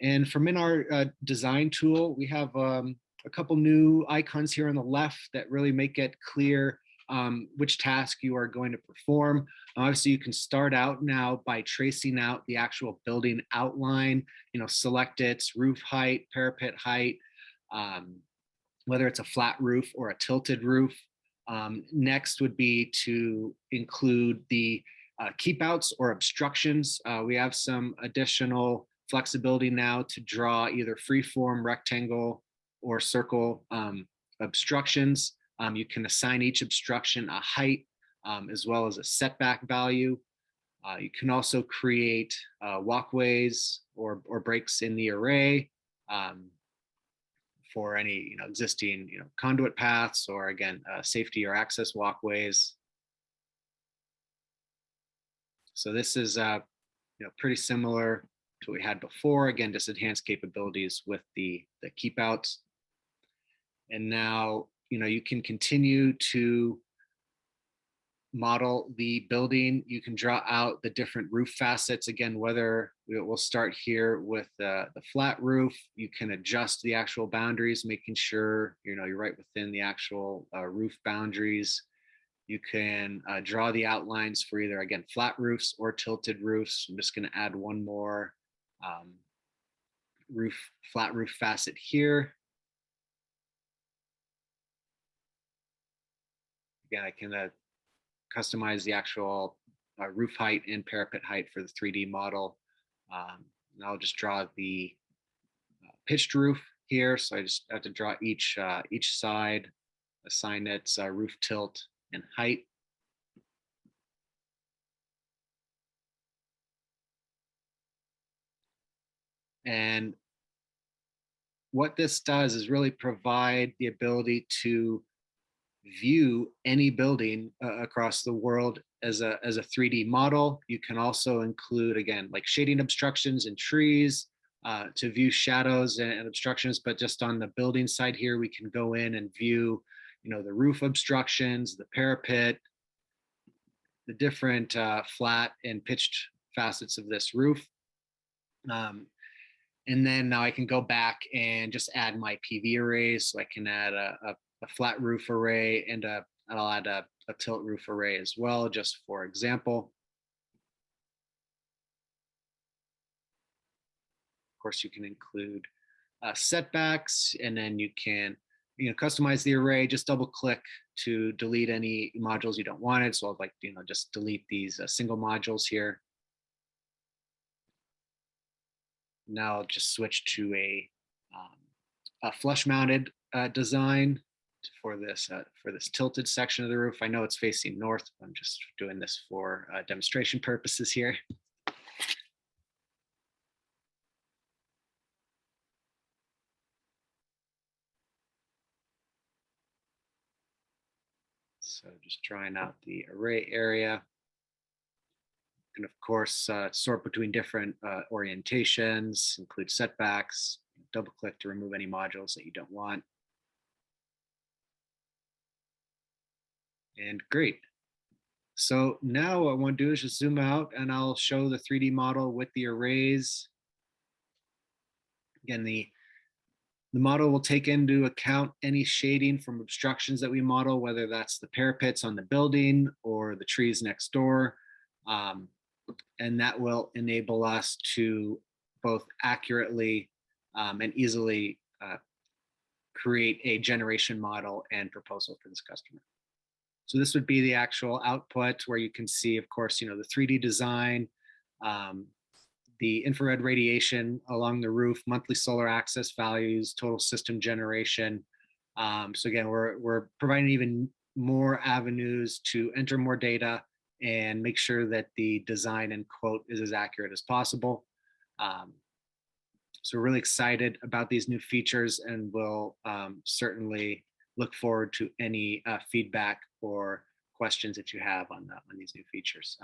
And from in our design tool, we have a couple new icons here on the left that really make it clear which task you are going to perform. Obviously, you can start out now by tracing out the actual building outline, select its roof height, parapet height, whether it's a flat roof or a tilted roof. Next would be to include the keep outs or obstructions. We have some additional flexibility now to draw either freeform, rectangle, or circle obstructions. You can assign each obstruction a height as well as a setback value. You can also create walkways or breaks in the array for any existing conduit paths, or again safety or access walkways. So this is pretty similar to what we had before. Again, just enhanced capabilities with the keep outs. And now you can continue to model the building. You can draw out the different roof facets. Again, whether we'll start here with the flat roof, you can adjust the actual boundaries, making sure you're right within the actual roof boundaries. You can draw the outlines for either, again, flat roofs or tilted roofs. I'm just going to add one more flat roof facet here. Again, I can customize the actual roof height and parapet height for the 3D model. And I'll just draw the pitched roof here. So I just have to draw each side, assign its roof tilt and height. And what this does is really provide the ability to view any building across the world as a 3D model. You can also include, again, like shading obstructions and trees to view shadows and obstructions. But just on the building side here, we can go in and view, the roof obstructions, the parapet, the different flat and pitched facets of this roof. And then now I can go back and just add my PV arrays. So I can add a flat roof array and I'll add a tilt roof array as well, just for example. Of course, you can include setbacks, and then you can customize the array. Just double click to delete any modules you don't want it. So I'll just delete these single modules here. Now I'll just switch to a flush mounted design for this tilted section of the roof. I know it's facing north. I'm just doing this for demonstration purposes here. So just trying out the array area. You can, of course, sort between different orientations, include setbacks, double click to remove any modules that you don't want. And great. So now what I want to do is just zoom out and I'll show the 3D model with the arrays. Again, the model will take into account any shading from obstructions that we model, whether that's the parapets on the building or the trees next door. And that will enable us to both accurately and easily create a generation model and proposal for this customer. So this would be the actual output, where you can see, of course, the 3D design, the infrared radiation along the roof, monthly solar access values, total system generation. So again, we're providing even more avenues to enter more data and make sure that the design and quote is as accurate as possible. So we're really excited about these new features, and we'll certainly look forward to any feedback or questions that you have on these new features.